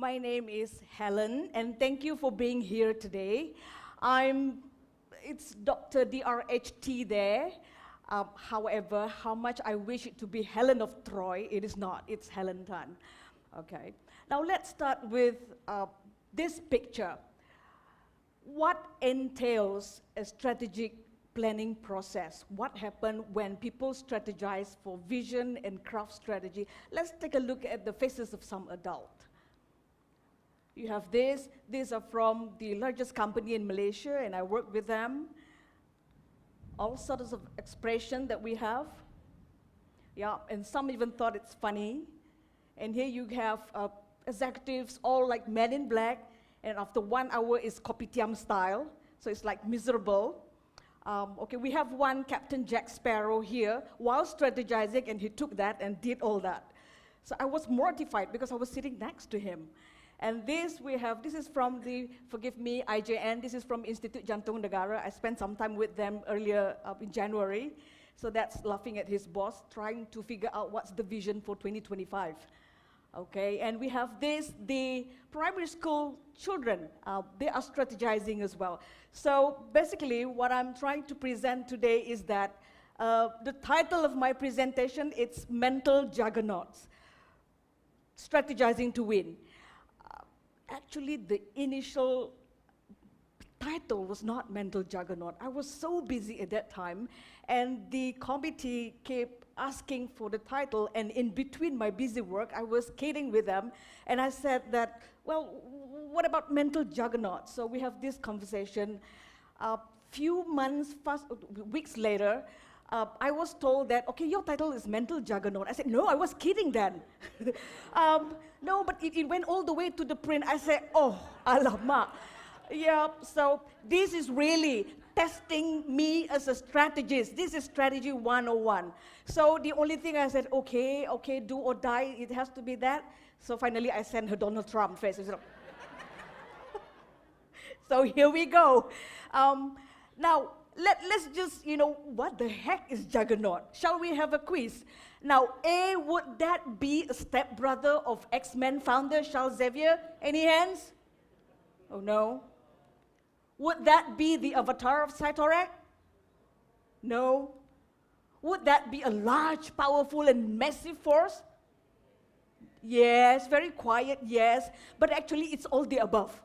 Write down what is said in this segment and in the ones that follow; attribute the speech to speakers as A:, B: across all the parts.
A: My name is Helen, and thank you for being here today. It's Dr. DRHT there. However, how much I wish it to be Helen of Troy, it is not, it's Helen Tan. Okay, now let's start with this picture. What entails a strategic planning process? What happens when people strategize for vision and craft strategy? Let's take a look at the faces of some adults. You have this. These are from the largest company in Malaysia, and I work with them. All sorts of expression that we have. Yeah, and some even thought it's funny. And here you have executives all like men in black, and after 1 hour is kopitiam style, so it's like miserable. Okay, we have one Captain Jack Sparrow here while strategizing, and he took that and did all that. So I was mortified because I was sitting next to him. And this is from the, forgive me, IJN. This is from Institute Jantung Negara. I spent some time with them earlier in January. So that's laughing at his boss, trying to figure out what's the vision for 2025. Okay, and we have the primary school children. They are strategizing as well. So basically, what I'm trying to present today is that the title of my presentation, it's Mental Juggernauts, Strategizing to Win. Actually, the initial title was not Mental Juggernaut. I was so busy at that time, and the committee kept asking for the title, and in between my busy work, I was kidding with them, and I said that, well, what about Mental Juggernaut? So we have this conversation. A few weeks later, I was told that, okay, your title is Mental Juggernaut. I said, no, I was kidding then. No, but it went all the way to the print. I said, oh, alamak. Yeah, so this is really testing me as a strategist. This is strategy 101. So the only thing I said, okay, do or die, it has to be that. So finally I sent her Donald Trump face. So here we go. Now, let's just, what the heck is Juggernaut? Shall we have a quiz? Now, A, would that be a stepbrother of X-Men founder Charles Xavier? Any hands? Oh, no. Would that be the avatar of Cytorek? No. Would that be a large, powerful, and massive force? Yes, very quiet, yes. But actually, it's all the above.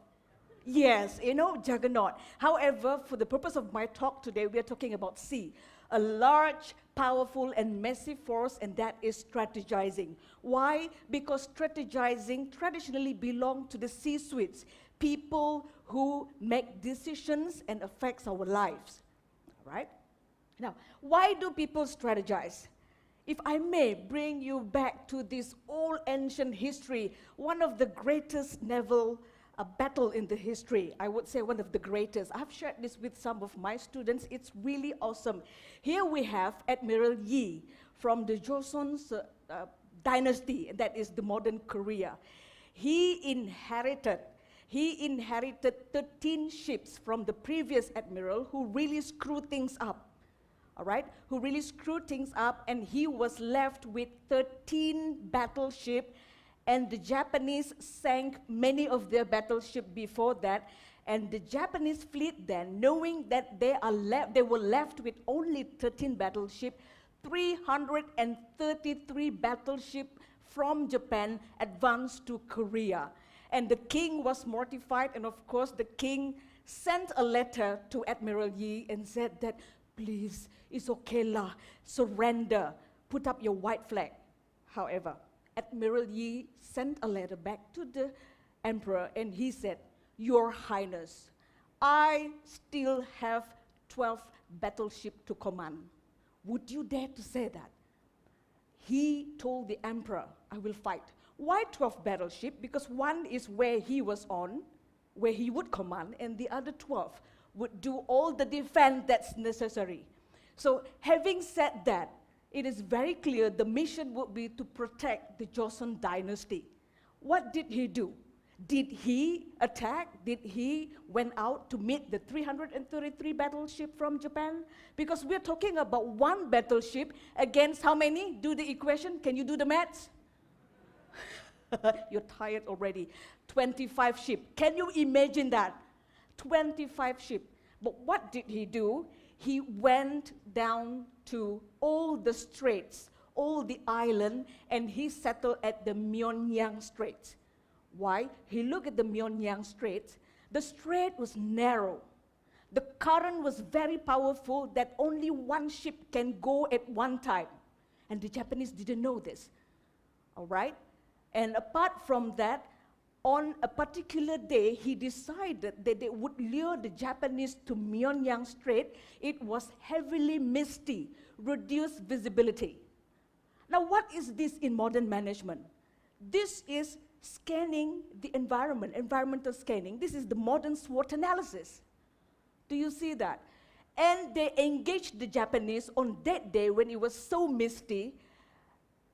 A: Yes, Juggernaut. However, for the purpose of my talk today, we are talking about C, a large, powerful, and massive force, and that is strategizing. Why? Because strategizing traditionally belongs to the C-suites, people who make decisions and affects our lives, all right? Now, why do people strategize? If I may bring you back to this old ancient history, one of the greatest naval battle in the history, I would say one of the greatest. I've shared this with some of my students. It's really awesome. Here we have Admiral Yi from the Joseon dynasty, that is the modern Korea. He inherited 13 ships from the previous admiral who really screwed things up. All right, who really screwed things up, and he was left with 13 battleships. And the Japanese sank many of their battleships before that. And the Japanese fleet then, knowing that they were left with only 13 battleships, 333 battleships from Japan advanced to Korea. And the king was mortified, and of course the king sent a letter to Admiral Yi and said that, please, it's okay lah, surrender, put up your white flag. However, Admiral Yi sent a letter back to the emperor, and he said, Your Highness, I still have 12 battleships to command. Would you dare to say that? He told the emperor, I will fight. Why 12 battleships? Because one is where he was on, where he would command, and the other 12 would do all the defense that's necessary. So having said that, it is very clear the mission would be to protect the Joseon dynasty. What did he do? Did he attack? Did he went out to meet the 333 battleship from Japan? Because we're talking about one battleship against how many? Do the equation. Can you do the maths? You're tired already. 25 ship. Can you imagine that? 25 ship. But what did he do? He went down to all the straits, all the island, and he settled at the Myeonyang Strait. Why? He looked at the Myeonyang Strait. The strait was narrow. The current was very powerful that only one ship can go at one time. And the Japanese didn't know this. All right? And apart from that, on a particular day, he decided that they would lure the Japanese to Myeonyang Strait. It was heavily misty, reduced visibility. Now, what is this in modern management? This is scanning the environment, environmental scanning. This is the modern SWOT analysis. Do you see that? And they engaged the Japanese on that day when it was so misty.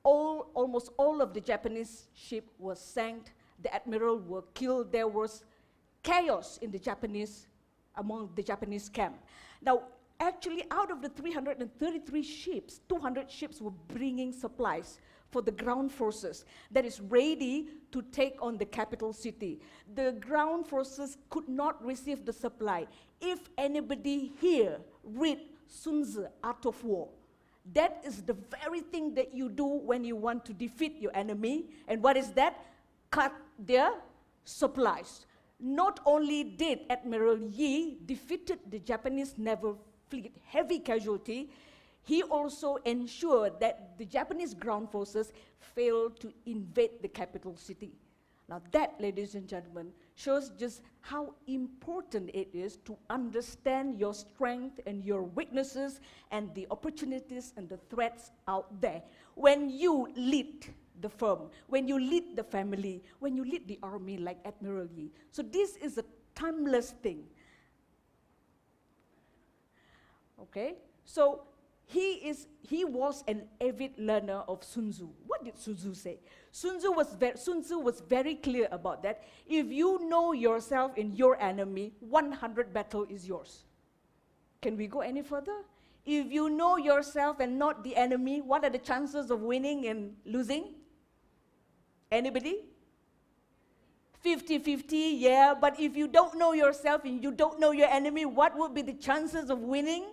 A: Almost all of the Japanese ship was sank. The admiral were killed. There was chaos in the Japanese, among the Japanese camp. Now, actually, out of the 333 ships, 200 ships were bringing supplies for the ground forces that is ready to take on the capital city. The ground forces could not receive the supply. If anybody here read Sun Tzu, Art of War, that is the very thing that you do when you want to defeat your enemy. And what is that? Cut their supplies. Not only did Admiral Yi defeated the Japanese naval fleet, heavy casualty, he also ensured that the Japanese ground forces failed to invade the capital city. Now that, ladies and gentlemen, shows just how important it is to understand your strength and your weaknesses and the opportunities and the threats out there. When you lead the firm, when you lead the family, when you lead the army like Admiral Yi. So this is a timeless thing. Okay, so he was an avid learner of Sun Tzu. What did Sun Tzu say? Sun Tzu was very clear about that. If you know yourself and your enemy, 100 battle is yours. Can we go any further? If you know yourself and not the enemy, what are the chances of winning and losing? Anybody? 50-50, yeah. But if you don't know yourself and you don't know your enemy, what would be the chances of winning?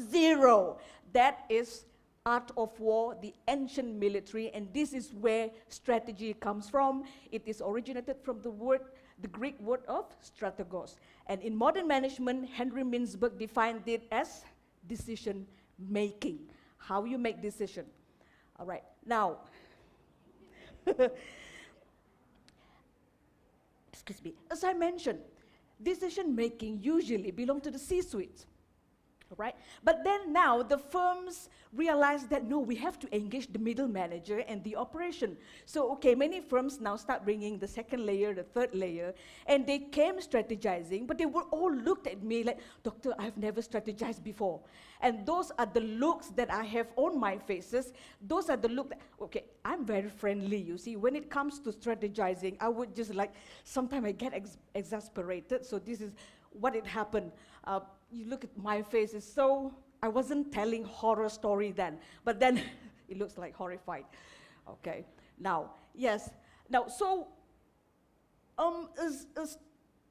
A: Zero. That is Art of War, the ancient military, and this is where strategy comes from. It is originated from the Greek word of strategos. And in modern management, Henry Mintzberg defined it as decision making. How you make decision. All right. Now, excuse me. As I mentioned, decision making usually belongs to the C-suite. Right? But then now the firms realize that no, we have to engage the middle manager and the operation. So okay, many firms now start bringing the second layer, the third layer, and they came strategizing, but they were all looked at me like, Doctor, I've never strategized before. And those are the looks that I have on my faces. Those are the looks that, okay, I'm very friendly, you see. When it comes to strategizing, I would just like, sometimes I get exasperated, so this is what it happened. You look at my face, it's so, I wasn't telling horror story then, but then it looks like horrified. Okay, now, yes. Now, so, as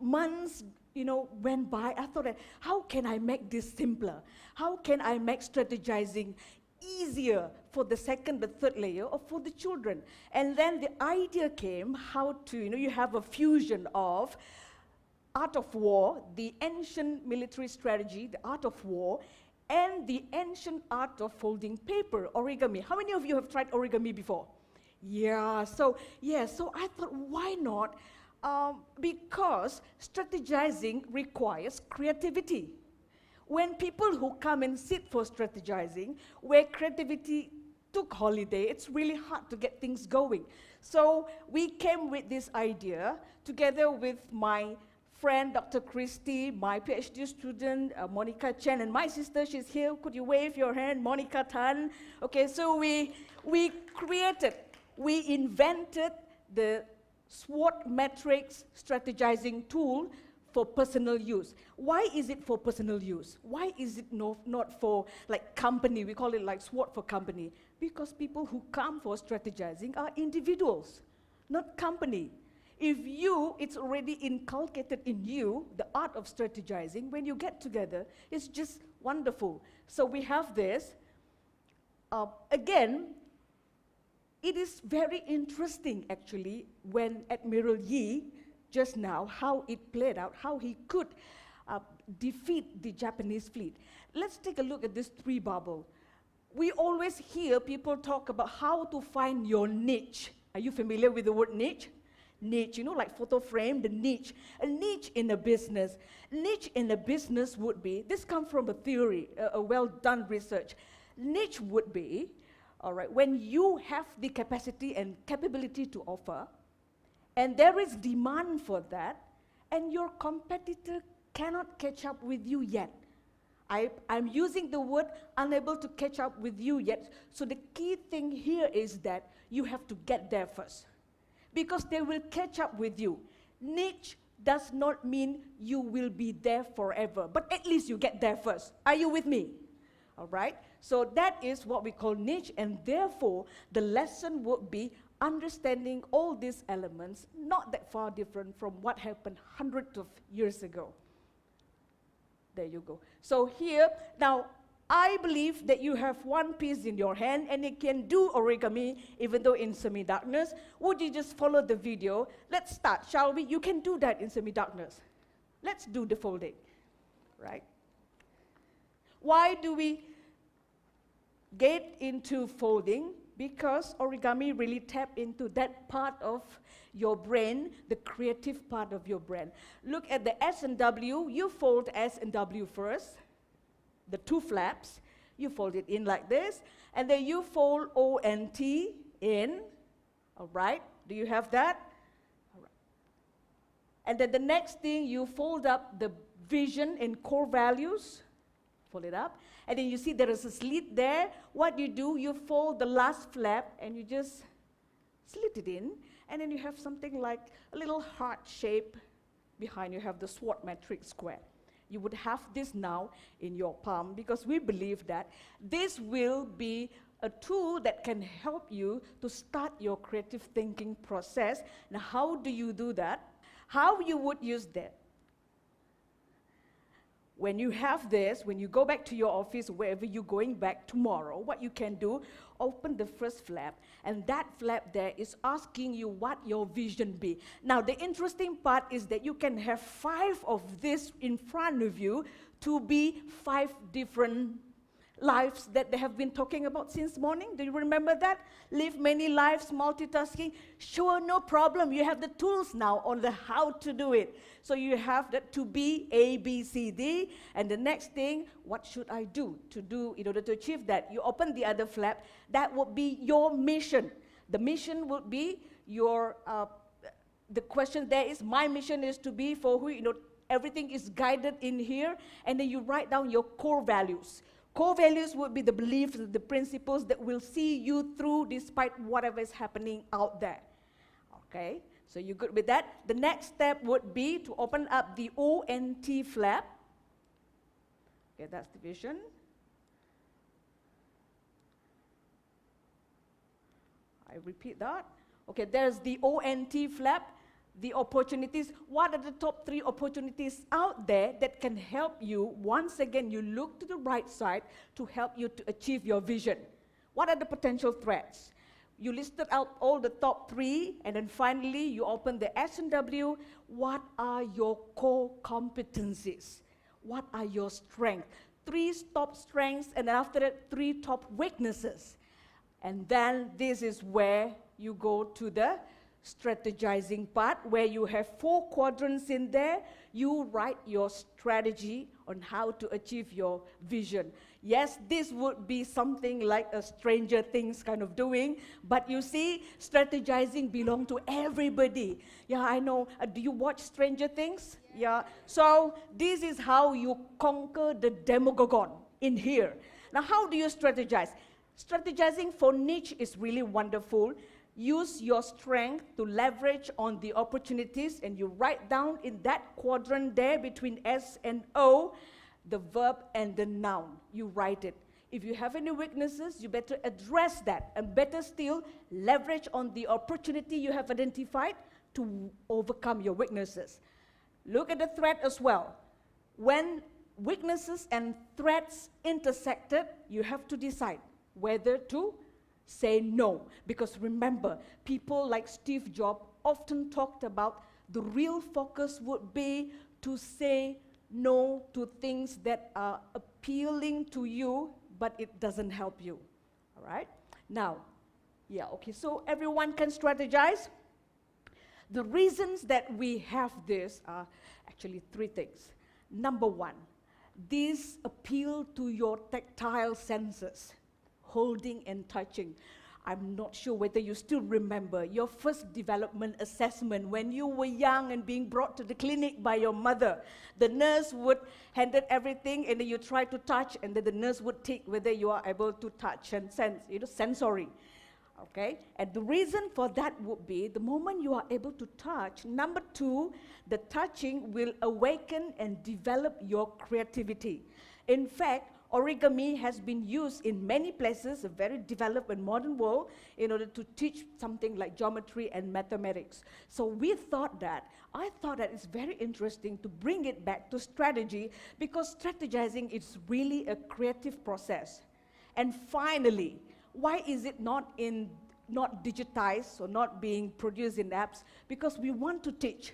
A: months, went by, I thought, how can I make this simpler? How can I make strategizing easier for the second, the third layer, or for the children? And then the idea came how to, you have a fusion of Art of War, the ancient military strategy, the art of war, and the ancient art of folding paper, origami. How many of you have tried origami before? Yeah, so I thought, why not? Because strategizing requires creativity. When people who come and sit for strategizing, where creativity took holiday, it's really hard to get things going. So we came with this idea together with my friend, Dr. Christy, my PhD student, Monica Chen, and my sister, she's here. Could you wave your hand, Monica Tan? Okay, so we invented the SWOT matrix strategizing tool for personal use. Why is it for personal use? Why is it not for like company? We call it like SWOT for company. Because people who come for strategizing are individuals. not company. If it's already inculcated in you, the art of strategizing, when you get together, it's just wonderful. So we have this. Again, it is very interesting, actually, when Admiral Yi, just now, how it played out, how he could defeat the Japanese fleet. Let's take a look at this three bubble. We always hear people talk about how to find your niche. Are you familiar with the word niche? Niche, like photo frame, the niche. A niche in a business. Niche in a business would be, this comes from a theory, a well-done research. Niche would be, all right, when you have the capacity and capability to offer, and there is demand for that, and your competitor cannot catch up with you yet. I'm using the word unable to catch up with you yet. So the key thing here is that you have to get there first, because they will catch up with you. Niche does not mean you will be there forever, but at least you get there first. Are you with me? All right? So that is what we call niche, and therefore the lesson would be understanding all these elements, not that far different from what happened hundreds of years ago. There you go. So here, now, I believe that you have one piece in your hand and you can do origami even though in semi-darkness. Would you just follow the video? Let's start, shall we? You can do that in semi-darkness. Let's do the folding, right? Why do we get into folding? Because origami really tap into that part of your brain, the creative part of your brain. Look at the S and W. You fold S and W first. The two flaps, you fold it in like this, and then you fold O and T in. All right, do you have that? All right. And then the next thing, you fold up the vision and core values. Fold it up, and then you see there is a slit there. What you do, you fold the last flap, and you just slit it in, and then you have something like a little heart shape behind. You have the SWOT matrix square. You would have this now in your palm, because we believe that this will be a tool that can help you to start your creative thinking process. Now, how do you do that? How you would use that? When you have this, when you go back to your office, wherever you're going back tomorrow, what you can do, open the first flap, and that flap there is asking you what your vision be. Now, the interesting part is that you can have 5 of this in front of you to be 5 different lives that they have been talking about since morning. Do you remember that? Live many lives, multitasking. Sure, no problem. You have the tools now on the how to do it. So you have that to be A, B, C, D. And the next thing, what should I do in order to achieve that? You open the other flap. That would be your mission. The mission would be your, the question there is, my mission is to be for who, everything is guided in here. And then you write down your core values. Core values would be the beliefs, the principles that will see you through despite whatever is happening out there. Okay, so you're good with that? The next step would be to open up the O and T flap. Okay, that's the vision. I repeat that. Okay, there's the O and T flap. The opportunities, what are the top 3 opportunities out there that can help you? Once again, you look to the right side to help you to achieve your vision. What are the potential threats? You listed out all the top 3, and then finally, you open the S and W. What are your core competencies? What are your strengths? 3 top strengths, and then after that, 3 top weaknesses. And then this is where you go to the strategizing part, where you have 4 quadrants in there. You write your strategy on how to achieve your vision. Yes, this would be something like a Stranger Things kind of doing, but you see, strategizing belongs to everybody. Yeah, I know. Do you watch Stranger Things? Yeah. So this is how you conquer the Demogorgon in here. Now, how do you strategize? Strategizing for niche is really wonderful. Use your strength to leverage on the opportunities, and you write down in that quadrant there between S and O, the verb and the noun. You write it. If you have any weaknesses, you better address that, and better still, leverage on the opportunity you have identified to overcome your weaknesses. Look at the threat as well. When weaknesses and threats intersected, you have to decide whether to say no. Because remember, people like Steve Jobs often talked about the real focus would be to say no to things that are appealing to you, but it doesn't help you. All right? Now, so everyone can strategize. The reasons that we have this are actually three things. Number one, these appeal to your tactile senses, holding and touching. I'm not sure whether you still remember your first development assessment when you were young and being brought to the clinic by your mother. The nurse would hand it everything, and then you try to touch, and then the nurse would take whether you are able to touch and sense, sensory. Okay? And the reason for that would be the moment you are able to touch, number two, the touching will awaken and develop your creativity. In fact, origami has been used in many places, a very developed and modern world, in order to teach something like geometry and mathematics. So I thought that it's very interesting to bring it back to strategy, because strategizing is really a creative process. And finally, why is it not digitized or not being produced in apps? Because we want to teach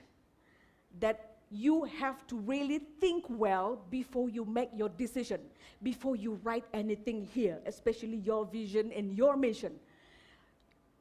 A: that you have to really think well before you make your decision, before you write anything here, especially your vision and your mission.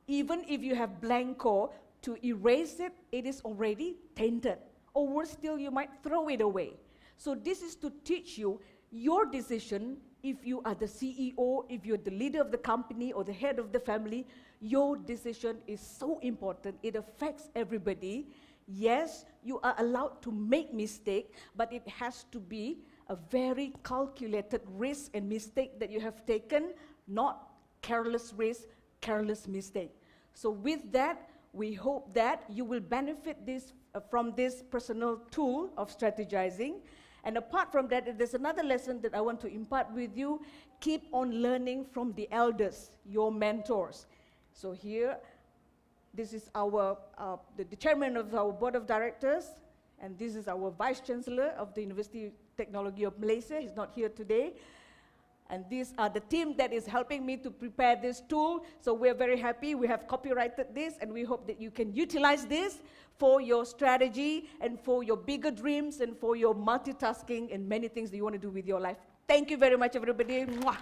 A: Even if you have blanco, to erase it, it is already tainted. Or worse still, you might throw it away. So this is to teach you your decision. If you are the CEO, if you're the leader of the company or the head of the family, your decision is so important. It affects everybody. Yes, you are allowed to make mistake, but it has to be a very calculated risk and mistake that you have taken, not careless risk, careless mistake. So with that, we hope that you will benefit from this personal tool of strategizing. And apart from that, there's another lesson that I want to impart with you. Keep on learning from the elders, your mentors. So here, this is the chairman of our board of directors, and this is our vice chancellor of the University of Technology of Malaysia. He's not here today. And these are the team that is helping me to prepare this tool. So we're very happy. We have copyrighted this, and we hope that you can utilize this for your strategy and for your bigger dreams and for your multitasking and many things that you want to do with your life. Thank you very much, everybody. Mwah.